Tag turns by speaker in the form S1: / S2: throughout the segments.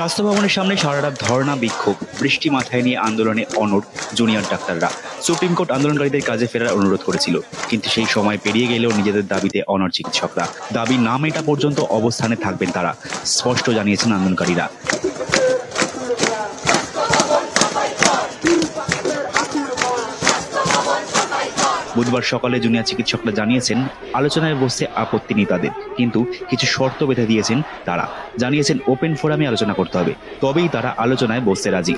S1: স্বাস্থ্য ভবনের সামনে সারা রাত ধর্ণা বিক্ষোভ, বৃষ্টি মাথায় নিয়ে আন্দোলনে অনড় জুনিয়র ডাক্তাররা। সুপ্রিম কোর্ট আন্দোলনকারীদের কাজে ফেরার অনুরোধ করেছিল, কিন্তু সেই সময় পেরিয়ে গেলেও নিজেদের দাবিতে অনড় চিকিৎসকরা। দাবি না মেটা পর্যন্ত অবস্থানে থাকবেন তারা, স্পষ্ট জানিয়েছেন আন্দোলনকারীরা। বুধবার সকালে জুনিয়র চিকিৎসকরা জানিয়েছেন আলোচনায় বসতে আপত্তি নেই তাদের, কিন্তু কিছু শর্ত বেঁধে দিয়েছেন তারা। জানিয়েছেন ওপেন ফোরামে আলোচনা করতে হবে, তবেই তারা আলোচনায় বসতে রাজি।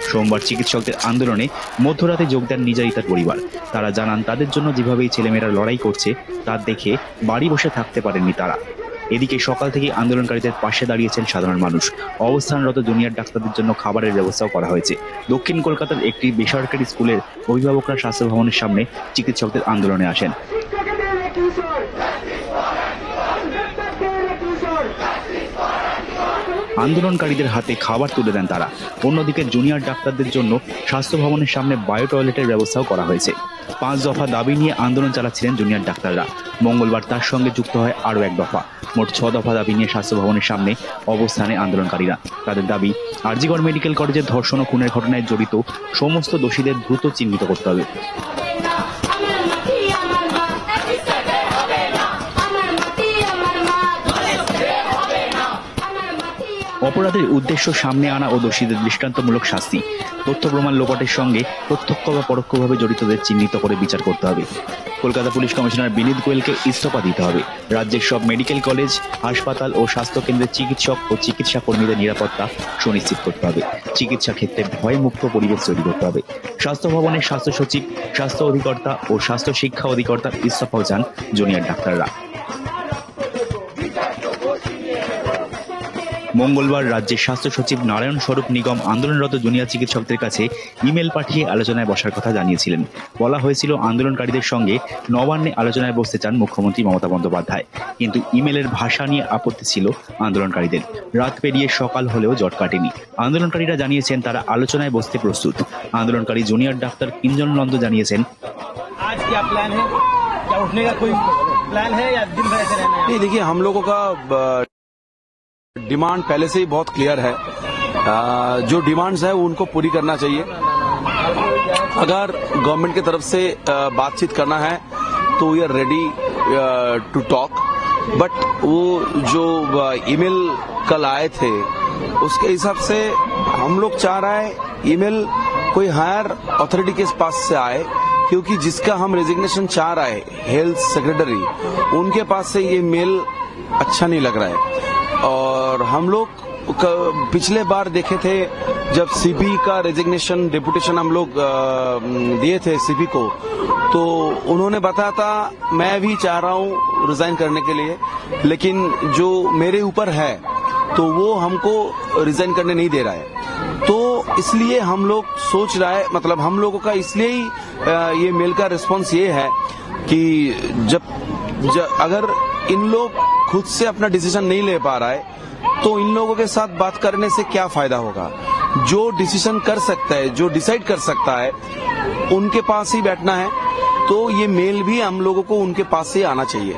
S1: সোমবার চিকিৎসকদের আন্দোলনে মধ্যরাতে যোগ দেন নির্যাতিতার পরিবার। তারা জানান তাদের জন্য যেভাবেই ছেলেমেয়েরা লড়াই করছে তা দেখে বাড়ি বসে থাকতে পারেননি তারা। এদিকে সকাল থেকে আন্দোলনকারীদের পাশে দাঁড়িয়েছেন সাধারণ মানুষ। অবস্থানরত জুনিয়র ডাক্তারদের জন্য খাবারের ব্যবস্থাও করা হয়েছে। দক্ষিণ কলকাতার একটি বেসরকারি স্কুলের অভিভাবকরা স্বাস্থ্য ভবনের সামনে চিকিৎসকদের আন্দোলনে আসেন। আন্দোলনকারীদের হাতে খাবার তুলে দেন তারা। অন্যদিকে জুনিয়র ডাক্তারদের জন্য স্বাস্থ্য ভবনের সামনে বায়ো টয়লেটের ব্যবস্থাও করা হয়েছে। 5 দফা দাবি নিয়ে আন্দোলন চালাচ্ছিলেন জুনিয়র ডাক্তাররা। মঙ্গলবার তার সঙ্গে যুক্ত হয় আরও 1 দফা। মোট 6 দফা দাবি নিয়ে স্বাস্থ্য ভবনের সামনে অবস্থানে আন্দোলনকারীরা। তাদের দাবি, আরজিকর মেডিকেল কলেজের ধর্ষণ ও খুনের ঘটনায় জড়িত সমস্ত দোষীদের দ্রুত চিহ্নিত করতে হবে। অপরাধের উদ্দেশ্য সামনে আনা ও দোষীদের দৃষ্টান্তমূলক শাস্তি, তথ্য প্রমাণ লোপাটের সঙ্গে প্রত্যক্ষ বা পরোক্ষভাবে জড়িতদের চিহ্নিত করে বিচার করতে হবে। কলকাতা পুলিশ কমিশনার বিনীত গোয়েলকে ইস্তফা দিতে হবে। রাজ্যের সব মেডিকেল কলেজ, হাসপাতাল ও স্বাস্থ্যকেন্দ্রের চিকিৎসক ও চিকিৎসা কর্মীদের নিরাপত্তা সুনিশ্চিত করতে হবে। চিকিৎসা ক্ষেত্রে ভয়মুক্ত পরিবেশ তৈরি করতে হবে। স্বাস্থ্য ভবনের স্বাস্থ্য সচিব, স্বাস্থ্য অধিকর্তা ও স্বাস্থ্য শিক্ষা অধিকর্তার ইস্তফাও চান জুনিয়র ডাক্তাররা। মঙ্গলবার রাজ্যের স্বাস্থ্য সচিব নারায়ণ স্বরূপ নিগম আন্দোলনরত জুনিয়র চিকিৎসকদের কাছে ইমেল পাঠিয়ে আলোচনায় বসার কথা জানিয়েছিলেন। বলা হয়েছিল আন্দোলনকারীদের সঙ্গে নবান্নে আলোচনায় বসতে চান মুখ্যমন্ত্রী মমতা বন্দ্যোপাধ্যায়, কিন্তু ইমেলের ভাষা নিয়ে আপত্তি ছিল আন্দোলনকারীদের। রাত পেরিয়ে সকাল হলেও জট কাটেনি। আন্দোলনকারীরা জানিয়েছেন তারা আলোচনায় বসতে প্রস্তুত। আন্দোলনকারী জুনিয়র ডাক্তার কিঞ্জন নন্দ জানিয়েছেন,
S2: आज क्या प्लान है, क्या उठने का कोई प्लान है या दिन भर ऐसे रहना है?
S3: नहीं, देखिए हम लोगों का डिमांड पहले से ही बहुत क्लियर है। जो डिमांड्स है उनको पूरी करना चाहिए। अगर गवर्नमेंट की तरफ से बातचीत करना है तो we are ready to talk, but वो जो ईमेल कल आए थे उसके हिसाब से हम लोग चाह रहे हैं ईमेल कोई हायर अथॉरिटी के पास से आए, क्योंकि जिसका हम रेजिग्नेशन चाह रहे हैं हेल्थ सेक्रेटरी, उनके पास से ये मेल अच्छा नहीं लग रहा है। और हम लोग पिछले बार देखे थे जब सीपी का रेजिग्नेशन डेपुटेशन हम लोग दिए थे सीपी को, तो उन्होंने बताया था मैं भी चाह रहा हूं रिजाइन करने के लिए, लेकिन जो मेरे ऊपर है तो वो हमको रिजाइन करने नहीं दे रहा है। तो इसलिए हम लोग सोच रहा है, मतलब हम लोगों का इसलिए ही ये मेल का रिस्पांस ये है कि जब अगर इन लोग खुद से अपना डिसीजन नहीं ले पा रहा है तो इन लोगों के साथ बात करने से क्या फायदा होगा। जो डिसीजन कर सकता है, जो डिसाइड कर सकता है, उनके पास ही बैठना है। तो ये मेल भी हम लोगों को उनके पास से आना चाहिए।